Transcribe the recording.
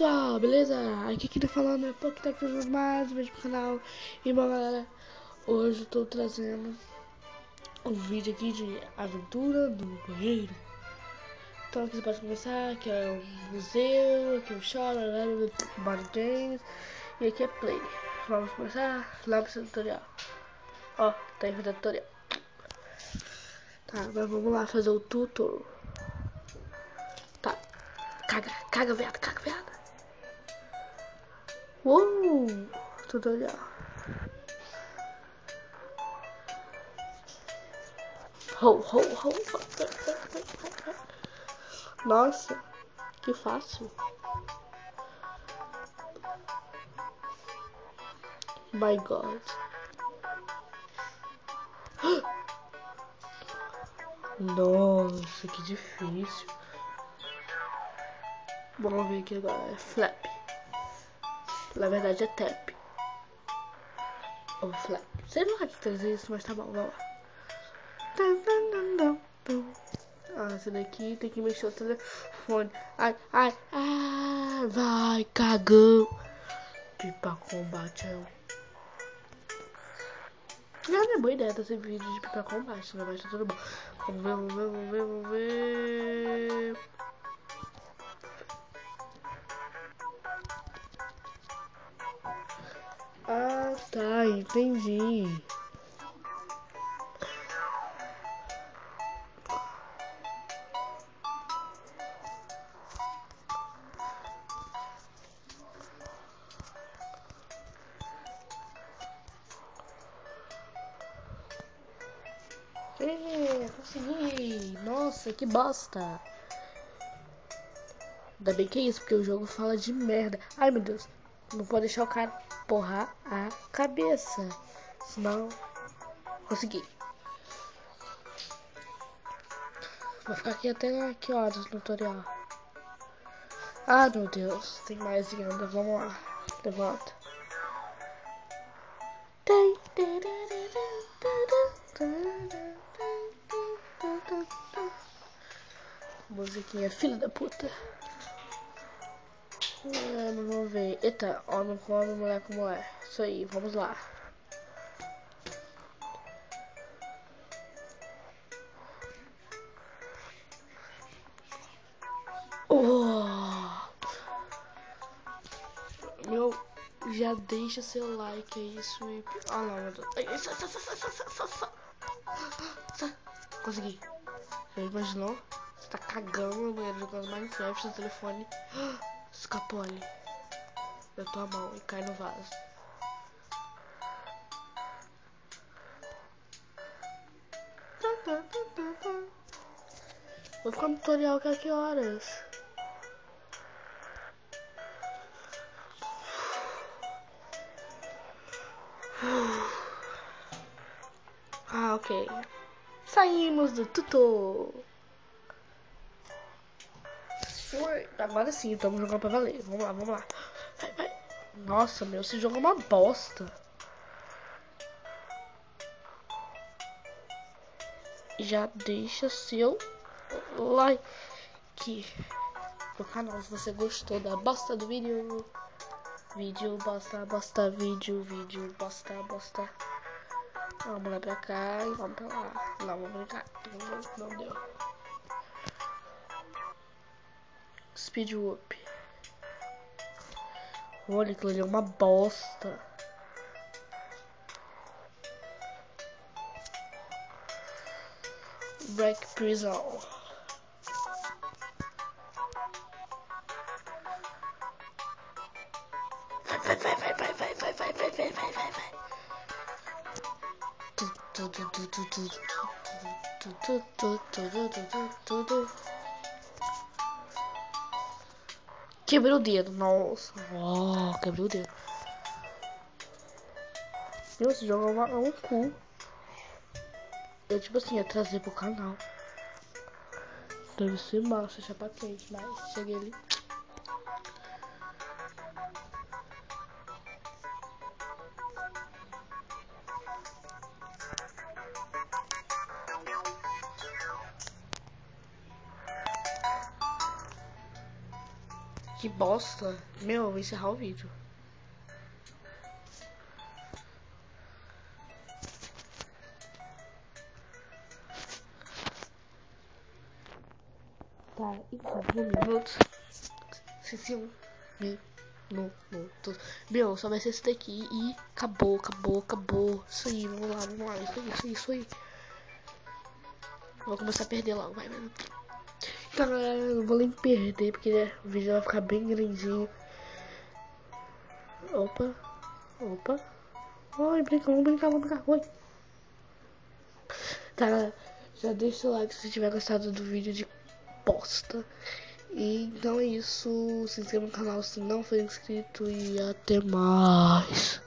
pessoal, beleza? Aqui quem tá falando é Pouco Tempo mais um vídeo pro canal. E bom galera, hoje eu tô trazendo um vídeo aqui de aventura do banheiro. Então aqui você pode começar, aqui é o museu, aqui é o choro, body games e aqui é play. Vamos começar lá pro tutorial. Ó, tá aí o tutorial. Tá, mas vamos lá fazer o tutor. Tá, caga viado, caga viado. Uou, tutorial. Ho. Nossa, que fácil. My God. Nossa, que difícil. Vamos ver aqui agora. É flap. Na verdade é tap. Ou flap. Sei lá que quer dizer isso, mas tá bom, vamos lá. Ah, esse daqui tem que mexer o telefone. Ai. Vai, cagão. Pipa combate é não é boa ideia desse vídeo de pipa combate, né? Mas tá tudo bom. Vamos ver. Ah, tá, entendi. Consegui! Nossa, que bosta! Ainda bem que é isso, porque o jogo fala de merda. Ai, meu Deus. Não pode deixar o cara porrar a cabeça. Senão... Consegui. Vou ficar aqui até que horas no tutorial? Ah, meu Deus. Tem mais ainda. Vamos lá. Levanta. Musiquinha filha da puta. Vamos ver. Eita, homem com homem, mulher com mulher. Isso aí, vamos lá. Meu, já deixa seu like aí, sweep. Ah não, meu Deus. Consegui. Já imaginou? Você tá cagando no banheiro jogando Minecraft no telefone. Escapou ali. Eu tô a mão e cai no vaso. Vou ficar no tutorial que que horas? Ah, ok. Saímos do tutor. Agora sim, estamos jogando pra valer. Vamos lá. Vai. Nossa, meu, esse jogo é uma bosta. Já deixa seu like no canal se você gostou da bosta do vídeo. Vídeo bosta. Vamos lá pra cá e vamos pra lá. Não, vamos brincar. Não deu. Speed whoop. Olha, aquilo ali é uma bosta. Break prison. Vai. Quebrei o dedo, nossa. Oh, quebrei o dedo. Esse jogo é um cu. Eu tipo assim, ia trazer pro canal. Deve ser massa, deixa patente, mas cheguei ali. Que bosta. Meu, eu vou encerrar o vídeo. Tá, então, 1 minuto. Se 1 minuto. Meu, só vai ser esse daqui e acabou. Isso aí, vamos lá. Isso aí. Vou começar a perder logo, vai. Então, galera, eu não vou nem perder, porque né, o vídeo vai ficar bem grandinho. Opa. Oi, vamos brincar. Oi. Tá, galera, já deixa o like se tiver gostado do vídeo de bosta. E então é isso. Se inscreva no canal se não for inscrito. E até mais.